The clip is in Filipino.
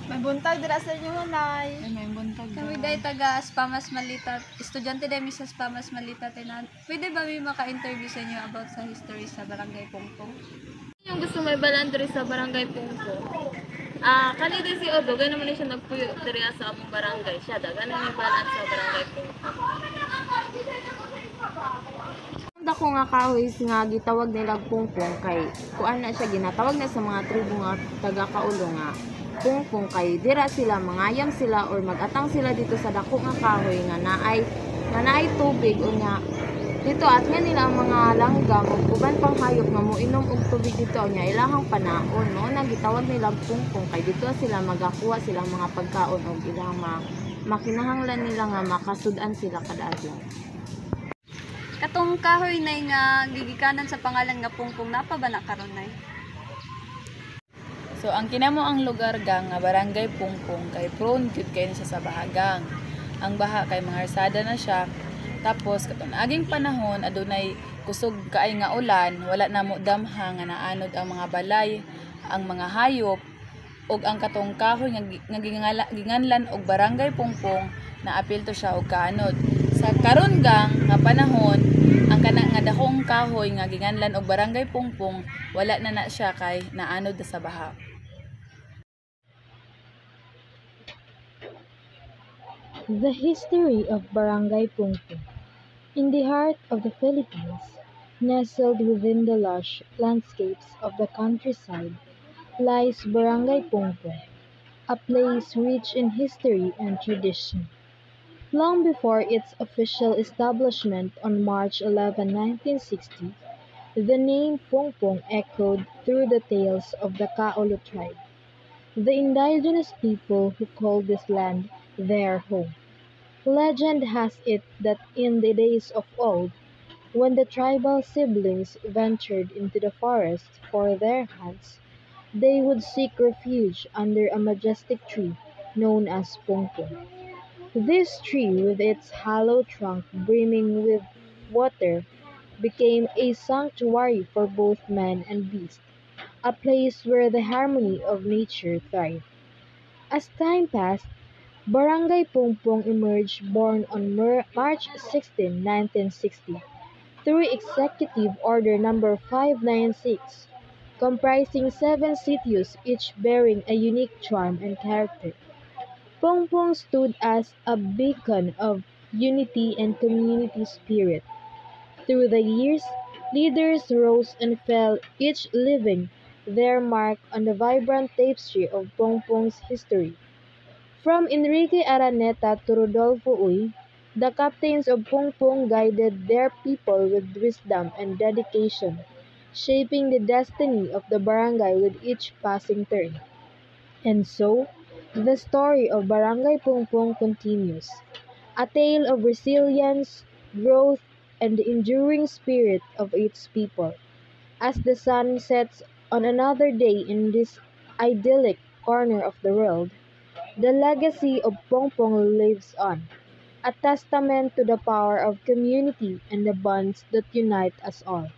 May buntag dira sa inyo Nay. Ay, may buntag. Kami day taga Spamas Malita, estudyante day mi sa Spamas Malita tenan. Pwede ba mi maka-interview sa inyo about sa history sa Barangay Pungpong? Yung gusto may balan diri sa Barangay Pungpong. Kanina si Odo, gano'n naman siya nagpuyo diri sa among barangay. Siya da, gano'n may balan sa Barangay Pungpong. Dako nga kahoy nga gitawag nila pungpong kay kuan na siya ginatawag na sa mga tribo nga taga-kaulo nga pungpong kay dira sila mangayam sila or magatang sila dito sa dako nga kahoy nga naay tubig o nga dito at nga nila ang mga langgam o uban pang hayop nga moinom og tubig dito nya ilahang panaon no nagitawag nila pungpong kay dito sila magakuha silang mga pagkaon og ilang makinahanglan nila nga makasud-an sila kada adlaw. Katong kahoy nay nga gigikanan sa pangalan nga Pungpong napa ba na karon nay? So ang kinamo ang lugar gang nga Barangay Pungpong kay prone gyud kay ni siya sa bahagang. Ang baha kay mangarsada na siya. Tapos katong aging panahon adunay kusog kaay nga ulan, wala na mo damha nga naanod ang mga balay, ang mga hayop ug ang katong kahoy nga ginganlan og Barangay Pungpong naapil to siya og kaanod. Sa karon gang nga panahon ang kana nga dahong kahoy nga ginganlan og Barangay Pungpong wala na siya kay naanod sa baha. The history of Barangay Pungpong. In the heart of the Philippines, nestled within the lush landscapes of the countryside, lies Barangay Pungpong, a place rich in history and tradition. Long before its official establishment on March 11, 1960, the name Pungpong echoed through the tales of the Kaolo tribe, the indigenous people who called this land their home. Legend has it that in the days of old, when the tribal siblings ventured into the forest for their hunts, they would seek refuge under a majestic tree known as Pungpong. This tree, with its hollow trunk brimming with water, became a sanctuary for both man and beast, a place where the harmony of nature thrived. As time passed, Barangay Pungpong emerged born on March 16, 1960, through Executive Order Number 596, comprising 7 sitios each bearing a unique charm and character. Pungpong stood as a beacon of unity and community spirit. Through the years, leaders rose and fell, each leaving their mark on the vibrant tapestry of Pungpong's history. From Enrique Araneta to Rodolfo Uy, the captains of Pungpong guided their people with wisdom and dedication, shaping the destiny of the barangay with each passing turn. And so, the story of Barangay Pungpong continues, a tale of resilience, growth, and the enduring spirit of its people. As the sun sets on another day in this idyllic corner of the world, the legacy of Pongpong lives on, a testament to the power of community and the bonds that unite us all.